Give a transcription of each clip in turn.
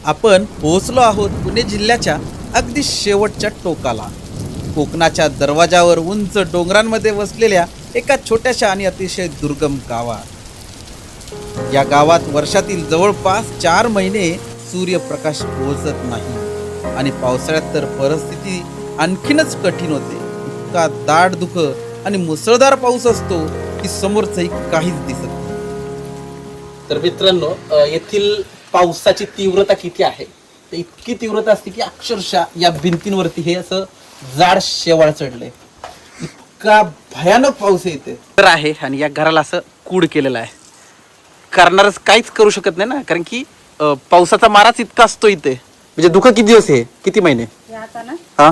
आपण पोहोचलो आहोत पुणे जिल्ह्याच्या अगदी शेवटच्या टोकाला. कोकणाच्या दरवाजावर उंच डोंगरांमध्ये वसलेल्या एका छोट्याशा आणि अतिशय दुर्गम गावात. या गावात वर्षातील जवळपास 4 महिने सूर्यप्रकाश पोहोचत नाही आणि पावसाळ्यात तर परिस्थिती आणखीनच कठीण होते. इतका दाट धुकं आणि मुसळधार पाऊस असतो की समोरचंही काहीच दिसत नाही. तर मित्रांनो, येथील पावसाची तीव्रता किती आहे, तर इतकी तीव्रता असते की अक्षरशः या भिंतींवरती हे असं जाड शेवाळ चढलंय. इतका भयानक पाऊस येते तर आहे. आणि या घराला असं कूड केलेलं आहे. करणारच काहीच करू शकत नाही ना, कारण की पावसाचा माराच इतका असतो इथे. म्हणजे दुःख किती दिवस आहे, किती महिने? हा,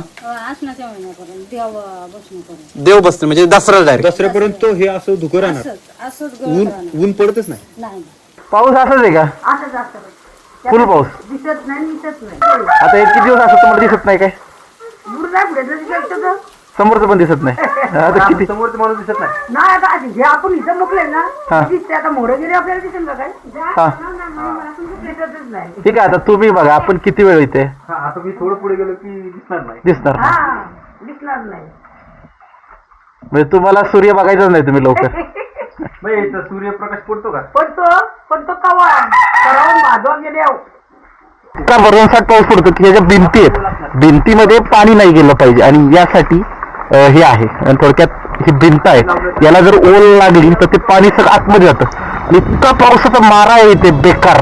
देव बसते म्हणजे दसरा डायरेक्ट दसऱ्यापर्यंत हे असं धुकं राहणार. ऊन पडतच नाही. पाऊस असाच आहे का? फुल पाऊस दिसत नाही. आता एक किती दिवस असं तुम्हाला दिसत नाही काय? समोरचं पण दिसत नाही. आता किती समोरचा माणूस दिसत नाही. नाही आता हे आपण इथं मोकले ना, दिसते. आता मोडे गेले आपल्याला दिसेल का काय? हा. दिसतच नाही. ठीक आहे, आता तुम्ही बघा आपण किती वेळ इथे आता मी थोडं पुढे गेलो की दिसणार नाही. दिसणार नाही. हा, दिसणार नाही. म्हणजे तुम्हाला सूर्य बघायचाच नाही तुम्ही लवकर. नाही, इथं सूर्यप्रकाश पडतो का? पण तो कवा करावून भाजवा गेले. इतका भरमसाठ पाऊस पडतो की ह्याच्या भिंती आहेत, भिंतीमध्ये पाणी नाही गेलं पाहिजे आणि यासाठी हे आहे. आणि थोडक्यात ही भिंत आहे, याला जर ओल लागली तर ते पाणी सगळं आतमध्ये जातं. आणि इतका पावसाचा मारा आहे इथे बेकार.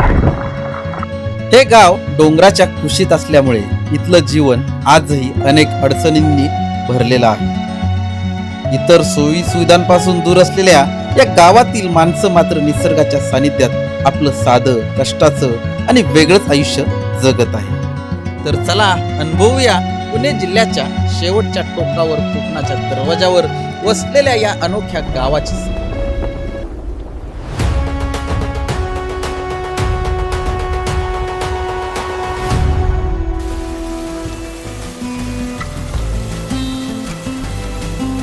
हे गाव डोंगराच्या कुशीत असल्यामुळे इथलं जीवन आजही अनेक अडचणींनी भरलेलं आहे. इतर सोयी सुविधांपासून दूर असलेल्या या गावातील माणसं मात्र निसर्गाच्या सानिध्यात आपलं साधं, कष्टाचं आणि वेगळंच आयुष्य जगत आहे. तर चला अनुभवूया पुणे जिल्ह्याच्या शेवटच्या टोकावर कोकणाच्या दरवाजावर वसलेल्या या अनोख्या गावाची.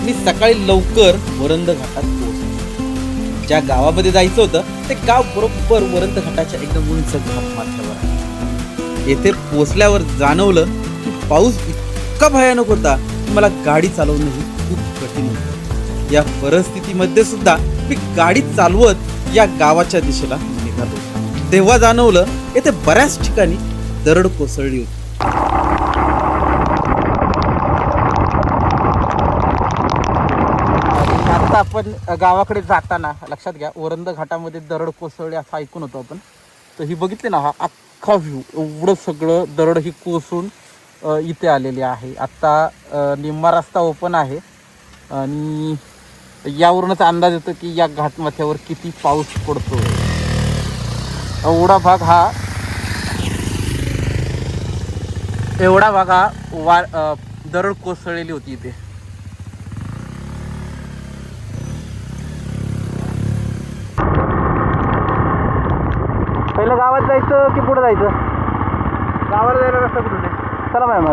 मी सकाळी लवकर वरंद घाटात पोहोचलो. ज्या गावामध्ये जायचं होतं ते गाव बरोबर वरंद घाटाच्या एकदम उंच घाट माथ्यावर आहे. येथे पोहोचल्यावर जाणवलं की पाऊस इतका भयानक होता की मला गाडी चालवणंही खूप कठीण होतं. या परिस्थितीमध्ये सुद्धा मी गाडी चालवत या गावाच्या दिशेला निघालो. तेव्हा जाणवलं येथे बऱ्याच ठिकाणी दरड कोसळली होती. आता आपण गावाकडे जाताना लक्षात घ्या, वरंद घाटामध्ये दरड कोसळली असं ऐकून होतो आपण. तर ही बघितली ना, हा अख्खा व्ह्यू, एवढं सगळं दरड ही कोसळून इथे आलेली आहे. आता निम्मा रस्ता ओपन आहे आणि यावरूनच अंदाज येतो की या घाटमाथ्यावर किती पाऊस पडतो. एवढा भाग हा दरड कोसळलेली होती इथे. पहिलं गावात जायचं की पुढे जायचं? गावाला जायला रस्ता कुठून आहे? चला मॅम,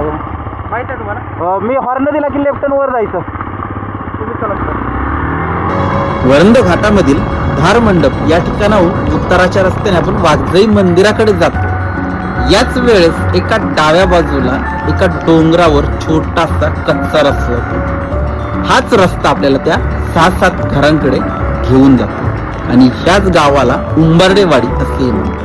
माहित आहे तुम्हाला? मी हॉर्न दिला की लेफ्ट वर जायचं. तुम्ही चला. वरंद घाटामधील धार मंडप या ठिकाणाहून उत्तराच्या रस्त्याने आपण वाघजाई मंदिराकडे जातो. याच वेळेस एका डाव्या बाजूला एका डोंगरावर छोटासा कच्चा रस्ता जातो. हाच रस्ता आपल्याला त्या 6-7 घरांकडे घेऊन जातो आणि ह्याच गावाला उंबर्डेवाडी असे म्हणतात.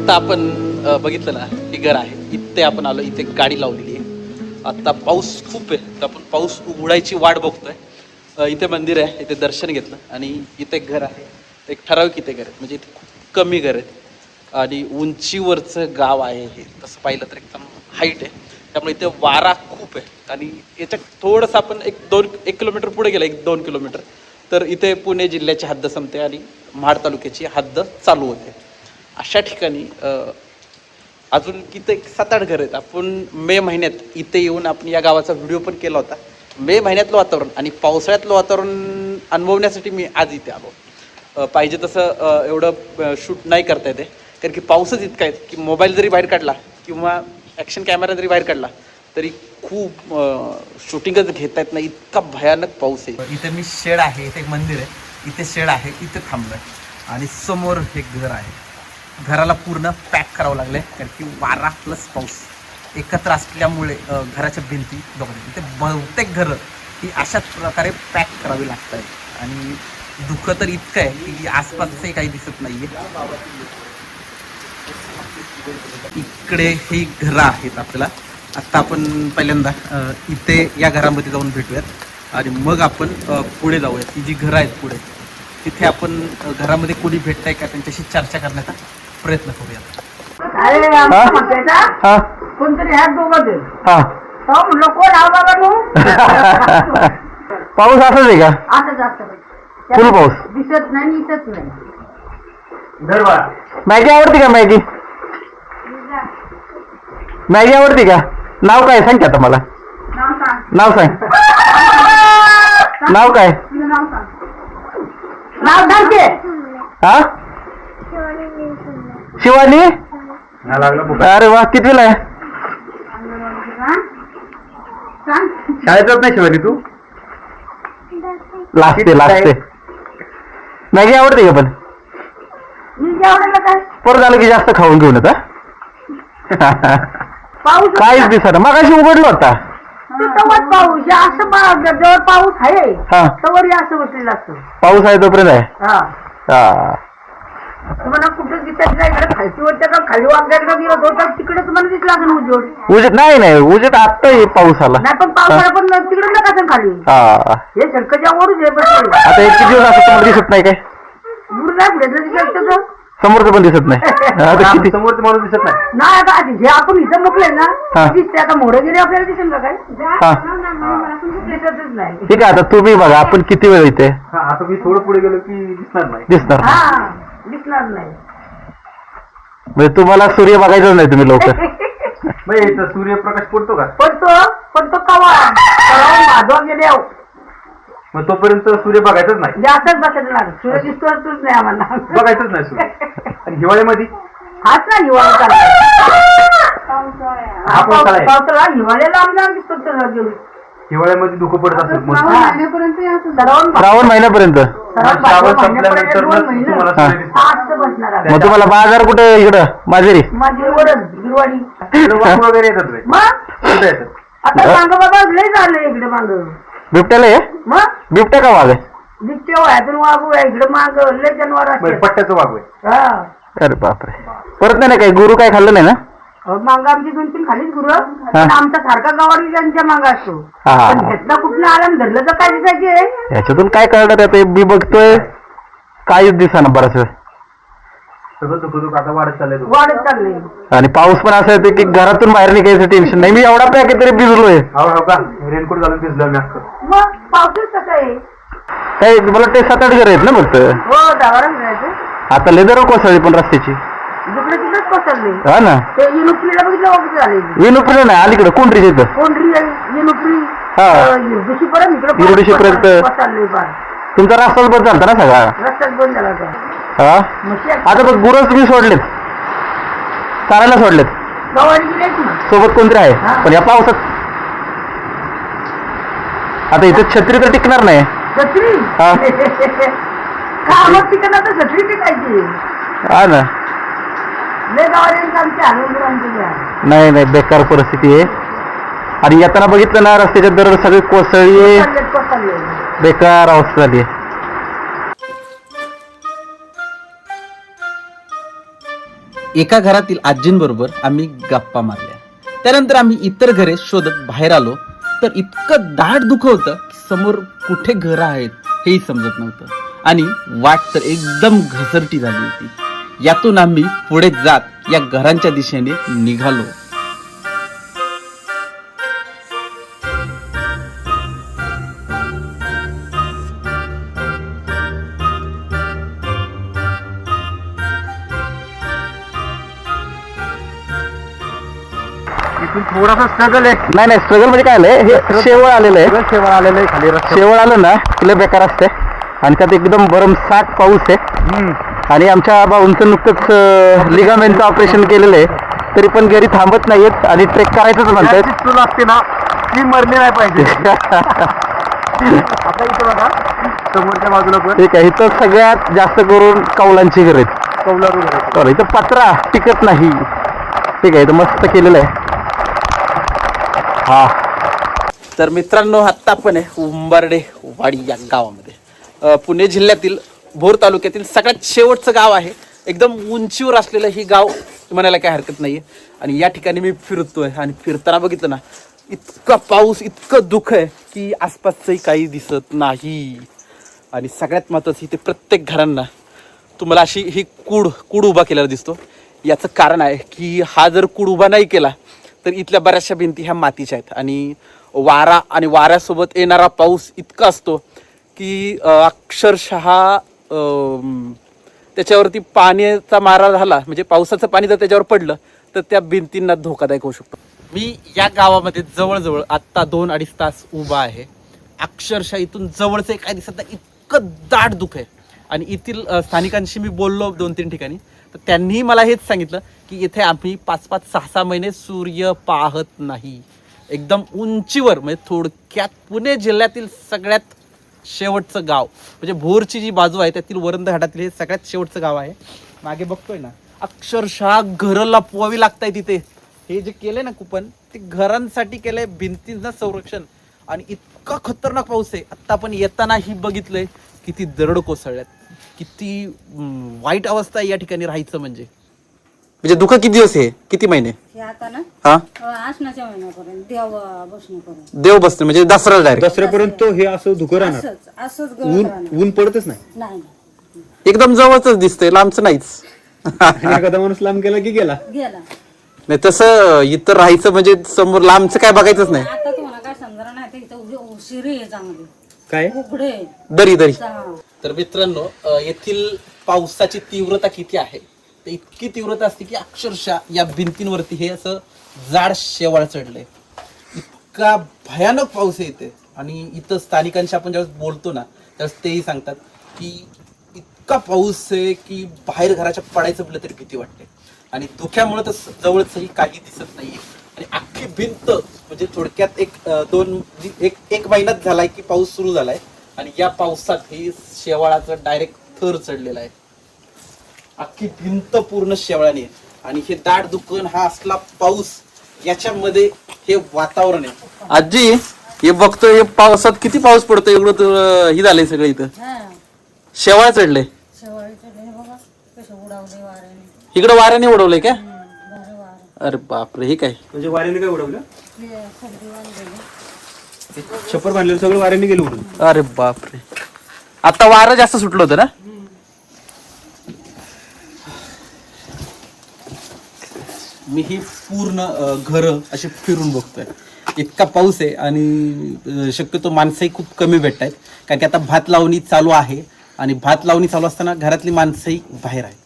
आता आपण बघितलं ना, हे घर आहे, इथे आपण आलो, इथे गाडी लावलेली आहे. आता पाऊस खूप आहे तर आपण पाऊस उघडायची वाट बघतोय. इथे मंदिर आहे, इथे दर्शन घेतलं आणि इथे घर आहे. एक ठराविक इथे घर आहे, म्हणजे इथे खूप कमी घर आहेत. आणि उंचीवरचं गाव आहे हे. तसं पाहिलं तर एकदम हाईट आहे, त्यामुळे इथे वारा खूप आहे. आणि याच्यात थोडंसं आपण एक किलोमीटर पुढे गेलं, 1-2 किलोमीटर, तर इथे पुणे जिल्ह्याची हद्द संपते आणि महाड तालुक्याची हद्द चालू होते. अशा ठिकाणी अजून इथं एक 7-8 घर आहेत. आपण मे महिन्यात इथे येऊन आपण या गावाचा व्हिडिओ पण केला होता. मे महिन्यातलं वातावरण आणि पावसाळ्यातलं वातावरण अनुभवण्यासाठी मी आज इथे आलो. पाहिजे तसं एवढं शूट नाही करता येते, कारण की पाऊसच इतका आहे की मोबाईल जरी बाहेर काढला किंवा ॲक्शन कॅमेरा जरी बाहेर काढला तरी खूप शूटिंगच घेता येत नाही, इतका भयानक पाऊस आहे. इथे मी शेड आहे, इथे एक मंदिर आहे, इथे शेड आहे, इथे थांबलोय आणि समोर हे घर आहे. घराला पूर्ण पॅक करावं लागलंय, कारण की वारा प्लस पाऊस एकत्र असल्यामुळे घराच्या भिंती बघा, इथे बहुतेक घरं ही अशाच प्रकारे पॅक करावी लागत आहेत. आणि दुःख तर इतकं आहे की आसपासही काही दिसत नाहीये. इकडे ही घरं आहेत. आपल्याला आत्ता आपण पहिल्यांदा इथे या घरामध्ये जाऊन भेटूयात आणि मग आपण पुढे जाऊयात. ही जी घरं आहेत पुढे, तिथे आपण घरामध्ये कोणी भेटताय का त्यांच्याशी चर्चा करण्याचा प्रयत्न करूयात. अरे आमचं म्हणतायचा कोणतरी ह्यात दोघं दे म्हणलं कोण हा बाबा तू पाऊस असाच आहे का? असंच असतं फुल पाऊस दिसत नाही दिसत नाही. मॅगी आवडते का? मॅगी आवडते का? नाव काय सांग की आता मला. नाव सांग. नाव सांग. नाव काय? तुझं नाव सांग. नाव सांग की. हा, शिवानी. अरे वा, कितवीला आहे? सांग. शाळेत जात नाही शिवानी तू? लागते. मॅगी आवडते का? पण मी जेवढं काय परत झालं की जास्त खाऊन घेऊन येत. पाऊस काहीच दिसत मगाशी उघडलं होता. तवर पाऊस हे असं जवळ पाऊस आहे हा, तवर हे असं बसलेलं असतं. पाऊस आहे तोपर्यंत आहे. हा हा, तुम्हाला कुठं दिसत नाही. इकडे खालची वाटतं का खाली वागण्याकडे गेलो होता तिकडे तुम्हाला दिसला असेल उजवड. उजेड नाही उजेड आत्ता पाऊस आला. नाही पण पावसाळा पण तिकडे नका असेल खाली. हा, हे सडकच्या वरच आहे बसलेलं. आता एक किती दिवस असं तुम्हाला दिसत नाही काय? दूर नाही पुढे दिसत समोरचं पण दिसत नाही. आता किती समोरचं माणूस दिसत नाही. नाही आता हे आपण इथं मोकले ना हा. दिसते. आता मोडं गेले आपल्याला दिसेल का काय? हा. दिसतच नाही. ठीक आहे, आता तुम्ही बघा आपण किती वेळ इथे. आता मी थोडं पुढे गेलो की दिसणार नाही. दिसणार नाही. हा दिसणार नाही. म्हणजे तुम्हाला सूर्य बघायचाच नाही तुम्ही लवकर. मग इथं सूर्यप्रकाश पडतो का? पण तो कवा भाजवा गेले मग तोपर्यंत सूर्य बघायचाच नाही. जास्तच बसणार. सूर्य दिसतोच नाही आम्हाला. बघायचंच नाही सूर्य. आणि हिवाळ्यामध्ये हाच ना हिवाळा हा पावसाळा आहे. पावसाळा हिवाळ्याला आमदार दिसतो. हिवाळ्यामध्ये धुकं पडत असेल मग श्रावण महिन्यापर्यंत. श्रावण संपल्यानंतर तुम्हाला सूर्य दिसतो. बसणार मग तुम्हाला बाजार कुठे? इकडं माझेरी. माझी ओढच गिरवाडी. वाघ वगैरे येतात रे. मग कुठे येतात? आता मांग बाबा लय झालं इकडे मांग. बिबट्याला आहे? मग बिबट्या का वाघ आहे? दिसते वायातून वागू आहे इकडे मांग लय जनावर असते. पट्ट्याचं वाघ आहे. हा अरे बापरे. परत नाही ना काही गुरु काय खाल्लं नाही ना? मांग आमची 2-3 खालीच गुरु. पण आमचा सारखा गावाडी त्यांच्या मांग असतो. हा. पण घेतला कुठलं आला धरलं तर काय दिसायचे. याच्यातून काय कळणार आता? मी बघतोय काहीच दिसाना बराच वेळ. सगळं धुकं आता वाढत चाललंय. वाढत चाललंय. आणि पाऊस पण असा येतो की घरातून बाहेर निघायचं टेन्शन नाही. मी एवढा पॅक तरी भिजलोय. हो का? रेनकोट घालून भिजलो मी असतो. मग पावसाच कसं आहे. काय मला ते 7-8 घर आहेत ना फक्त. हो दावारा मिळायचं. आता लेदर कोसळली पण रस्त्याची. जिकडे तिकडेच पसरले. हा ना. ते युनुप्रीला बघितलं वगैरे झाले. विनुपुरी नाही अलीकडे कोंढरीच्या इथं. कोंढरी युनुप्री हा. युरडुशीपर्यंत इकडे युरडुशीपर्यंत. पसरले फार. तुमचा रस्ताच बंद झालता ना सगळा. रस्त्यात बंद झाला होता. हा. म्हशी आता बघ गुरं तुम्ही सोडलेत, चारायला सोडलेत. गवारी गेलेच ना. सोबत कोणतरी आहे. हा. पण या पावसात आता इथे छत्री तर टिकणार नाही. छत्री हा. का मग तिकडे आता छत्री टिकायची. हा ना. लय गावारी आमची आनंद. नाही बेकार परिस्थिती आहे. आणि येताना बघितलं ना रस्त्याच्या दर सगळी कोसळी आहे. पसरले. बेकार अवस्था झाली आहे. एका घरातील आजींबरोबर आम्ही गप्पा मारल्या. त्यानंतर आम्ही इतर घरे शोधत बाहेर आलो तर इतकं दाट धुकं होतं की समोर कुठे घरं आहेत हेही समजत नव्हतं आणि वाट तर एकदम घसरटी झाली होती. यातून आम्ही पुढे जात या घरांच्या दिशेने निघालो. इथून थोडासा स्ट्रगल आहे. नाही स्ट्रगल म्हणजे काय आलंय, हे शेवळ आलेलं आहे. शेवळ आलेलं आहे खाली रस्ता. शेवळ आलं ना तुला बेकार असते आणि त्यात एकदम भरमसाठ पाऊस आहे. आणि आमच्या भाऊंचं नुकतंच लिगामेंटचं ऑपरेशन केलेलं आहे, तरी पण घरी थांबत नाहीयेत आणि ट्रेक करायचंच म्हणतात. याची चूल असते ना ती मरली नाही पाहिजे. आता इथं बघा समोरच्या बाजूला पण ठीक आहे. इथं सगळ्यात जास्त करून कौलांची घर आहेत. कौलारू घर आहे. बरं, इथं पत्रा टिकत नाही. ठीक आहे, इथं मस्त केलेलं आहे. हा तर मित्रांनो, आत्ता आपण आहे उंबर्डे वाडी या गावामध्ये. पुणे जिल्ह्यातील भोर तालुक्यातील सगळ्यात शेवटचं गाव आहे. एकदम उंचीवर असलेलं ही गाव म्हणायला काही हरकत नाही. आणि या ठिकाणी मी फिरतोय आणि फिरताना बघितलं ना, इतका पाऊस, इतकं दुःख आहे की आसपासचंही काही दिसत नाही. आणि सगळ्यात महत्त्वाचं, इथे प्रत्येक घरांना तुम्हाला अशी ही कूड उभा केलेला दिसतो. याचं कारण आहे की हा जर कूड उभा नाही केला तर इथल्या बऱ्याचशा भिंती ह्या मातीच्या आहेत. आणि वारा आणि वाऱ्यासोबत येणारा पाऊस इतका असतो की अक्षरशः त्याच्यावरती पाण्याचा मारा झाला, म्हणजे पावसाचं पाणी जर त्याच्यावर पडलं तर त्या भिंतींना धोकादायक होऊ शकतो. मी या गावामध्ये जवळजवळ आत्ता 2-2.5 तास उभा आहे. अक्षरशः इथून जवळचं काय दिसत नाही, इतकं दाट दुःख आहे. आणि येथील स्थानिकांशी मी बोललो 2-3 ठिकाणी, तर त्यांनीही मला हेच सांगितलं की इथे आम्ही 5-5, 6-6 महिने सूर्य पाहत नाही. एकदम उंचीवर, म्हणजे थोडक्यात पुणे जिल्ह्यातील सगळ्यात शेवटचं गाव, म्हणजे भोरची जी बाजू आहे त्यातील वरंद घाटातील हे सगळ्यात शेवटचं गाव आहे. मागे बघतोय ना, अक्षरशः घरं लपवावी लागताय तिथे. हे जे केलंय ना कुपन, ते घरांसाठी केलंय, भिंतींचं संरक्षण. आणि इतका खतरनाक पाऊस आहे. आत्ता आपण येतानाही बघितलंय किती दरड कोसळल्यात, किती वाईट अवस्था आहे या ठिकाणी राहायचं. म्हणजे दुःख किती दिवस आहे, किती महिने? हे आता ना हा, आसनाच्या महिन्यापर्यंत देव बसण्यापर्यंत, देव बसते म्हणजे दसरा डायरेक्ट. दसऱ्यापर्यंत हे असं धुकं राहणार. असंच गवत राहणार. ऊन पडतच नाही. नाही एकदम जवळच दिसतंय, लांबचं नाहीच. एखादा माणूस लांब गेला की गेला. गेला. नाही तसं इथं राहायचं म्हणजे समोर लांबचं काय बघायचंच नाही. आता तुम्हाला काय समजणार नाही, तर इथं उशिरी आहे, चांगली काय उघडे दरी दरी. हा. तर मित्रांनो, येथील पावसाची तीव्रता किती आहे, तर इतकी तीव्रता असते की अक्षरशः या भिंतींवरती हे असं जाड शेवाळ चढलंय. इतका भयानक पाऊस आहे इथे. आणि इथं स्थानिकांशी आपण ज्यावेळेस बोलतो ना, त्यावेळेस तेही सांगतात की इतका पाऊस आहे की बाहेर घराच्या पडायचं म्हटलं तरी भीती वाटते. आणि धुक्यामुळे तर जवळचंही काही दिसत नाहीये. आणि अख्खी भिंत, म्हणजे थोडक्यात एक महिनाच झालाय की पाऊस सुरू झालाय आणि या पावसात हे शेवाळाचं डायरेक्ट थर चढलेला आहे. अख्खी भिंत पूर्ण शेवाळाने आहे. आणि हे दाट दुकान, हा असला पाऊस, याच्यामध्ये हे वातावरण आहे. आजी, हे बघतोय हे पावसात किती पाऊस पडतोय, एवढं हे झालंय सगळं इथं. हा. शेवाळ चढलंय. शेवाळीचं हे बघा कसं उडावले वाऱ्याने. इकडं वाऱ्याने उडवलंय का? भारी वारं. अरे बापरे, हे काय? म्हणजे वाऱ्याने काय उडवलं? हे सगळी वांगलेली. छप्पर बांधलेलं सगळं वाऱ्याने गेलं उडून. अरे बापरे, आता वारं जास्त सुटलं होतं ना. मी ही पूर्ण घरं अशी फिरून बघतोय. इतका पाऊस आहे आणि शक्यतो माणसंही खूप कमी भेटत आहेत, कारण की आता भात लावणी चालू आहे. आणि भात लावणी चालू असताना घरातली माणसंही बाहेर आहेत.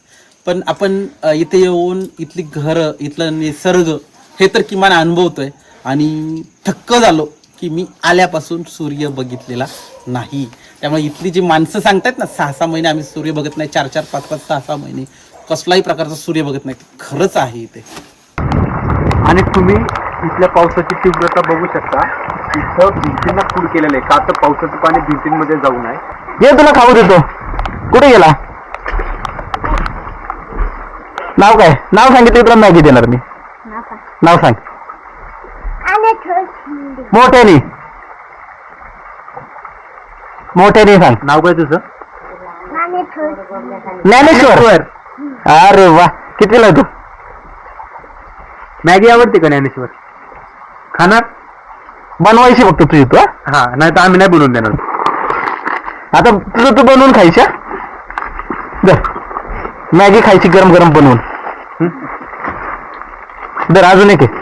पण आपण इथे येऊन इथली घरं, इथलं निसर्ग हे तर किमान अनुभवतोय. आणि थक्क झालो की मी आल्यापासून सूर्य बघितलेला नाही. त्यामुळे इथली जी माणसं सांगतायत ना, 6-6 महिने आम्ही सूर्य बघत नाही, 4-4, 5-5, 6-6 महिने कसलाही प्रकारचा सूर्य बघत नाही, खरंच आहे इथे. आणि तुम्ही इथल्या पावसाची तीव्रता बघू शकता. इथं भिंतींना फूड केलेलं आहे का, तर पावसाचं पाणी भिंतींमध्ये जाऊ नये. ये तुला खाऊ देतो. कुठे गेला? नाव काय? नाव सांगितलं तुला मॅगी देणार मी. नाव सांग मोठ्याने. मोठ्याने सांग. नाव काय तुझं? ज्ञानेश्वर. अरे वा, कितीला तू? मॅगी आवडते का ज्ञानेश्वर? खाणार? बनवायची फक्त तुझी तू. हा, नाही तर आम्ही नाही बनवून देणार. आता तुझं तू बनवून खायच्या. मॅगी खायची गरम गरम बनवून. बरं अजून एक आहे.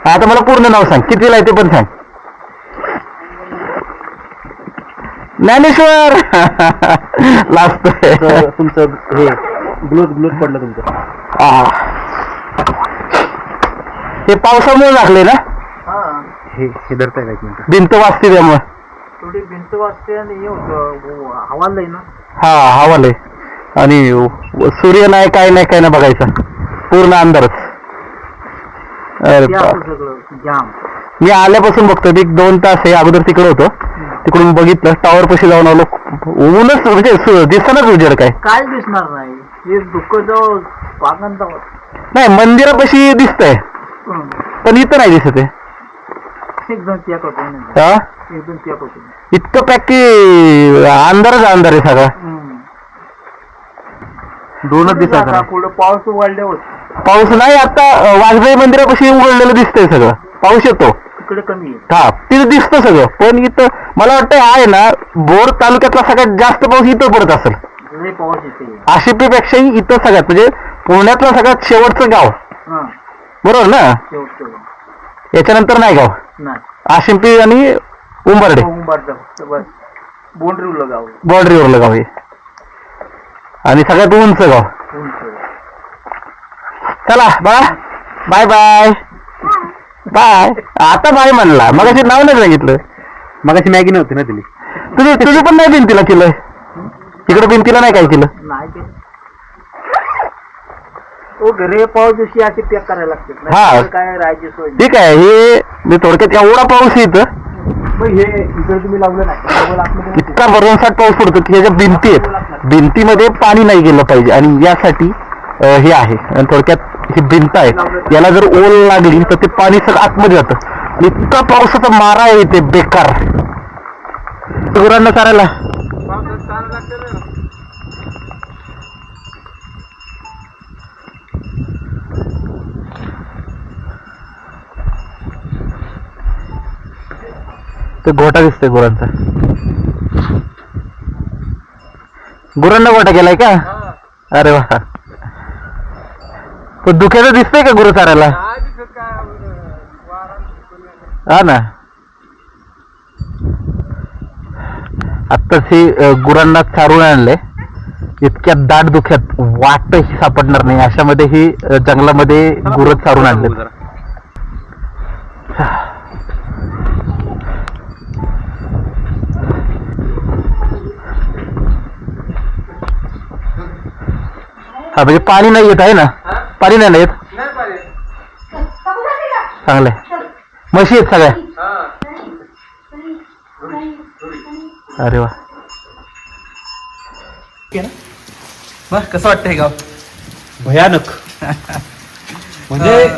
आता मला पूर्ण नाव सांग, कितीला आहे ते पण सांग. ज्ञानेश्वर. लास्ट तुमचं हे ग्लोथ पडलं तुमचं. हे पावसामुळे लागले ना, हे धरताय का एक मिनिट. भिंत वाजते त्यामुळे. थोडी भिंत वाजते आणि हे होतं हवालय ना. हा हवालय आणि सूर्य नाही काय नाही बघायचं, पूर्ण अंधारच. अरे जाम. मी आल्यापासून बघतो, मी 2 तास हे अगोदर तिकडे होतो, तिकडून बघितलं, टावर पाशी जाऊन आलो. ऊनच म्हणजे दिसतानाच उजेड काय दिसणार नाही. हे दुःख जाऊ पागांत नाही. मंदिरापाशी दिसतंय पण इथं नाही दिसत आहे. एकदम त्याक होतो. हा एकदम त्याक होतो. इतकं पॅक की अंधारच अंधार आहे सगळा. 2 दिवसात पुढे पाऊस वाढल्यावर पाऊस नाही. आता वाजपेयी मंदिरापाशी उघडलेलं दिसतंय सगळं. पाऊस येतो तिकडे कमी आहे. हा तिथं दिसतं सगळं. पण इथं मला वाटतं आहे ना, बोर तालुक्यातला सगळ्यात जास्त पाऊस इथं पडत असेल. लय पाऊस येते. आशिपीपेक्षाही इथं सगळ्यात म्हणजे पुण्यातलं सगळ्यात शेवटचं गाव. हा बरोबर ना, शेवटचं याच्यानंतर नाही गाव. नाही. आशिंपी आणि उंबरडे बस बोंडरीवलं गाव. बॉर्डरीवरलं गाव हे आणि सगळ्यात उंच गाव. चला बघा, बाय बाय बाय. आता बाय म्हणला, मगाशी नाव नाही सांगितलं. मगाशी मॅगी नव्हती ना दिली. तुझी पण नाही भिंतीला केलं, तिकडे भिंतीला नाही काय केलं. नाही घरी पाऊस दिवशी अशी पॅक करायला लागते. हा. काय राहायची सोय ठीक आहे. हे मी थोडक्यात एवढा पाऊस येतं, हे इकडे तुम्ही लावलं नाही. इतका भरमसाठ पाऊस पडतो की ह्याच्या भिंती आहेत, भिंतीमध्ये पाणी नाही गेलं पाहिजे आणि यासाठी हे आहे. आणि थोडक्यात ही भिंत आहे, याला जर ओल लागली तर ते पाणी सगळं आतमध्ये जातं. आणि इतका पावसाचा मारा आहे ते बेकार. गुरांना चारायला ते गोटा दिसतोय गुरांचा. गुरांना गोटा केलाय का? अरे वा. तो दुख्याचं दिसतंय का गुरु चारायला? हा ना. आत्ताच हे गुरांना चारून आणलंय. इतक्या दाट दुख्यात वाटही सापडणार नाही अशामध्ये ही जंगलामध्ये गुरं चारून आणले. हा म्हणजे पाणी नाही येत आहे ना, पाणी नाही येत. चांगलंय. म्हशी आहेत सगळ्या. अरे वा. मग कसं वाटतं हे गाव? भयानक. म्हणजे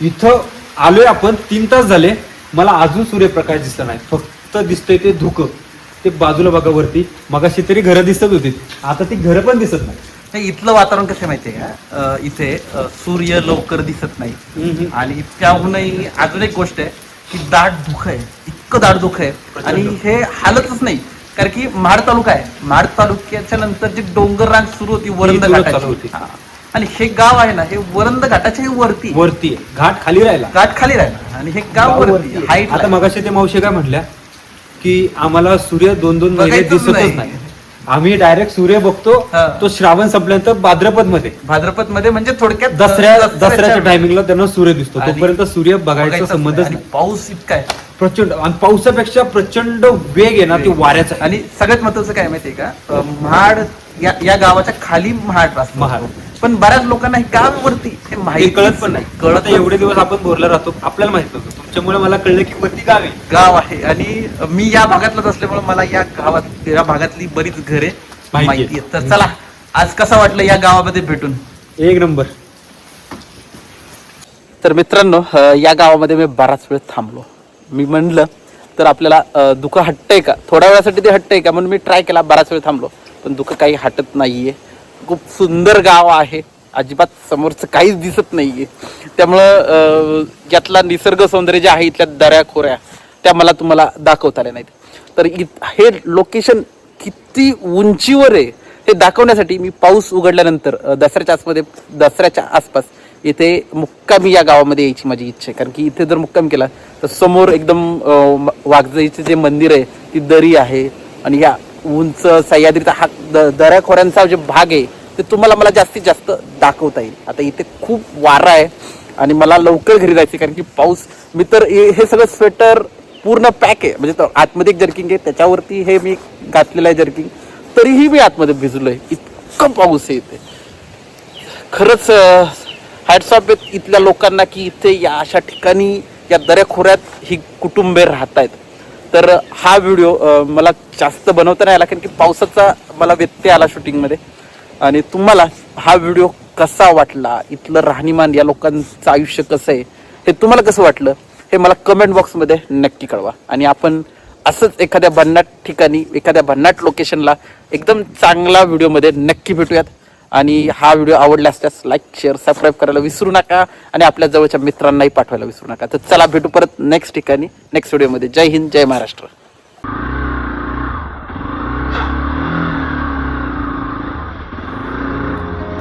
इथं आलोय आपण 3 तास झाले, मला अजून सूर्यप्रकाश दिसला नाही. फक्त दिसतंय ते धुकं. ते बाजूला बघा वरती, मगाशी तरी घरं दिसत होती, आता ती घरं पण दिसत नाही. इथलं वातावरण कसं आहे माहितीये का, इथे सूर्य लवकर दिसत नाही आणि त्याहूनही अजून एक गोष्ट आहे की दाट धुकं आहे, इतकं दाट धुकं आहे आणि हे हालतच नाही. कारण की महाड तालुका आहे, महाड तालुक्याच्या नंतर जी डोंगर रांग सुरू होती वरंद घाटाची, आणि हे गाव आहे ना, हे वरंद घाटाच्या वरती घाट खाली राहिला, आणि हे गाव वरती हाईट. आता मगाशी ते मावशी काय म्हटल्या की आम्हाला सूर्य 2-2 महिने दिसतच नाही. आम्ही डायरेक्ट सूर्य बघतो तो श्रावण संपल्यानंतर भाद्रपद मध्ये म्हणजे थोडक्यात दसऱ्याच्या टायमिंगला त्यांना सूर्य दिसतो. तोपर्यंत सूर्य बघायचा संबंधच नाही. पाऊस इतका आहे प्रचंड, आणि पावसापेक्षा प्रचंड वेग आहे ना, ते वाऱ्याचा. आणि सगळ्यात महत्वाचं काय माहितीये का, महाड या गावाच्या खाली महाड असतो, पण बऱ्याच लोकांना हे गाव वरती हे माहिती कळत पण नाही. कळत एवढे दिवस आपण बोरला राहतो, आपल्याला माहित नव्हतं. तुमच्यामुळे मला कळलं की वरती गाव आहे. आणि मी या भागातलाच असल्यामुळे मला या भागातली बरीच घरे माहिती आहेत. तर चला, आज कसं वाटलं या गावामध्ये भेटून? एक नंबर. तर मित्रांनो, या गावामध्ये मी बराच वेळ थांबलो. मी म्हणलं तर आपल्याला दुःख हटतंय का, थोड्या वेळासाठी ते हटतंय का म्हणून मी ट्राय केला. बराच वेळ थांबलो पण दुःख काही हटत नाहीये. खूप सुंदर गाव आहे, अजिबात समोरचं काहीच दिसत नाहीये. त्यामुळं यातला निसर्ग सौंदर्य जे आहे, इथल्या दऱ्या खोऱ्या, त्या मला तुम्हाला दाखवता आल्या नाहीत. तर हे लोकेशन किती उंचीवर आहे हे दाखवण्यासाठी मी पाऊस उघडल्यानंतर दसऱ्याच्या आसपास इथे मुक्कामी या गावामध्ये यायची माझी इच्छा आहे. कारण की इथे जर मुक्काम केला तर समोर एकदम वाघजाईचे जे मंदिर आहे, ती दरी आहे आणि या उंच सह्याद्रीचा हा दऱ्याखोऱ्यांचा जो भाग आहे ते तुम्हाला मला जास्तीत जास्त दाखवता येईल. आता इथे खूप वारा आहे आणि मला लवकर घरी जायचं कारण की पाऊस, मी तर हे सगळं स्वेटर पूर्ण पॅक आहे, म्हणजे आतमध्ये एक जर्किंग आहे, त्याच्यावरती हे मी घातलेलं आहे जर्किंग, तरीही मी आतमध्ये भिजलोय, इतकं पाऊस आहे इथे. खरंच हॅट्स ऑफ आहेत इथल्या लोकांना की इथे या अशा ठिकाणी या दऱ्याखोऱ्यात ही कुटुंबे राहत आहेत. तर हा व्हिडिओ मला जास्त बनवता नाही आला कारण की पावसाचा मला व्यत्यय आला शूटिंगमध्ये. आणि तुम्हाला हा व्हिडिओ कसा वाटला, इथलं राहणीमान, या लोकांचं आयुष्य कसं आहे, हे तुम्हाला कसं वाटलं हे मला कमेंट बॉक्समध्ये नक्की कळवा. आणि आपण असंच एखाद्या भन्नाट ठिकाणी, एखाद्या भन्नाट लोकेशनला एकदम चांगला व्हिडिओमध्ये नक्की भेटूयात. आणि हा व्हिडिओ आवडला असल्यास लाईक, शेअर, सबस्क्राईब करायला विसरू नका आणि आपल्या जवळच्या मित्रांनाही पाठवायला विसरू नका. तर चला भेटू परत नेक्स्ट ठिकाणी, नेक्स्ट व्हिडिओमध्ये. जय हिंद, जय महाराष्ट्र.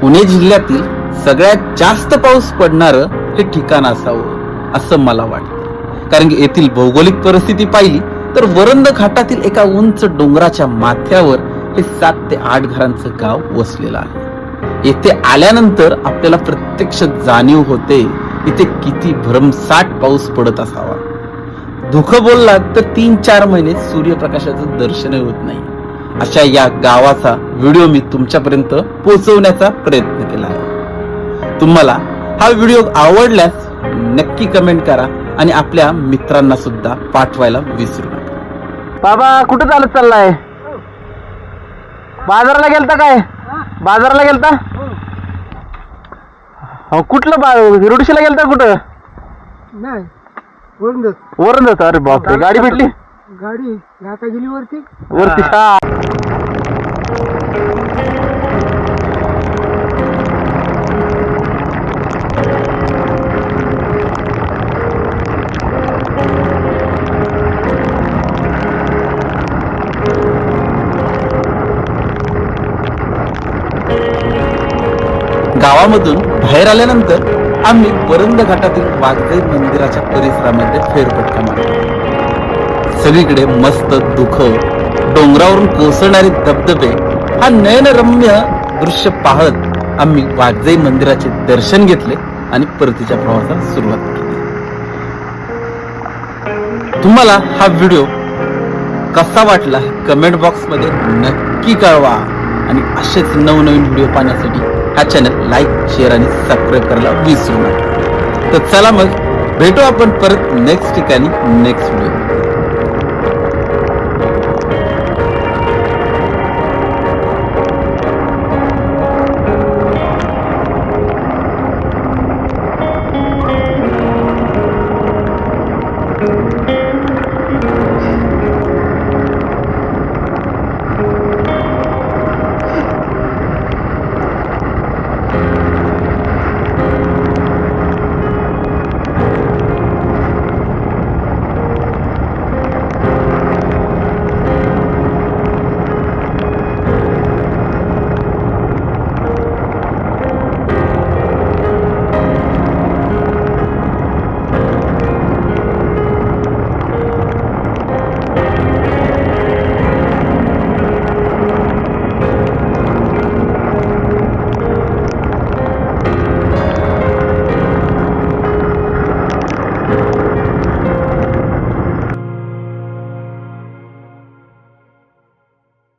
पुणे जिल्ह्यातील सगळ्यात जास्त पाऊस पडणारं हे ठिकाण असावं असं मला वाटतं. कारण की येथील भौगोलिक परिस्थिती पाहिली तर वरंद घाटातील एका उंच डोंगराच्या माथ्यावर हे 7 ते 8 घरांचं गाव वसलेलं आहे. येथे आल्यानंतर आपल्याला प्रत्यक्ष जाणीव होते इथे किती भरमसाठ पाऊस पडत असावा. धुकं बोललात तर 3-4 महिने सूर्यप्रकाशाचं दर्शन होत नाही. अशा या गावाचा व्हिडिओ मी तुमच्यापर्यंत पोहोचवण्याचा प्रयत्न केला आहे. तुम्हाला हा व्हिडिओ आवडल्यास नक्की कमेंट करा आणि आपल्या मित्रांना सुद्धा पाठवायला विसरू नका. बाबा कुठं चाललाय? बाजाराला गेलता काय? बाजाराला गेलता? कुठलं हिरोडशीला गेलता? कुठं? नाही वरंदच. अरे बापरे, गाडी भेटली? गाडी घाटा गेली वरती. हा. गावामधून बाहेर आल्यानंतर आम्ही वरंद घाटातील वाघजाई मंदिराच्या परिसरामध्ये फेरफटका मारला. सगळीकडे मस्त धुकं, डोंगरावरून कोसळणारे धबधबे, हा नयनरम्य दृश्य पाहत आम्ही वाघजाई मंदिराचे दर्शन घेतले आणि परतीच्या प्रवासाला सुरुवात केली. तुम्हाला हा व्हिडिओ कसा वाटला कमेंट बॉक्समध्ये नक्की कळवा. आणि असेच नवनवीन व्हिडिओ पाहण्यासाठी हा चॅनल लाईक, शेअर आणि सबस्क्राईब करायला विसरू नका. तर चला मग भेटू आपण परत नेक्स्ट ठिकाणी, नेक्स्ट व्हिडिओ.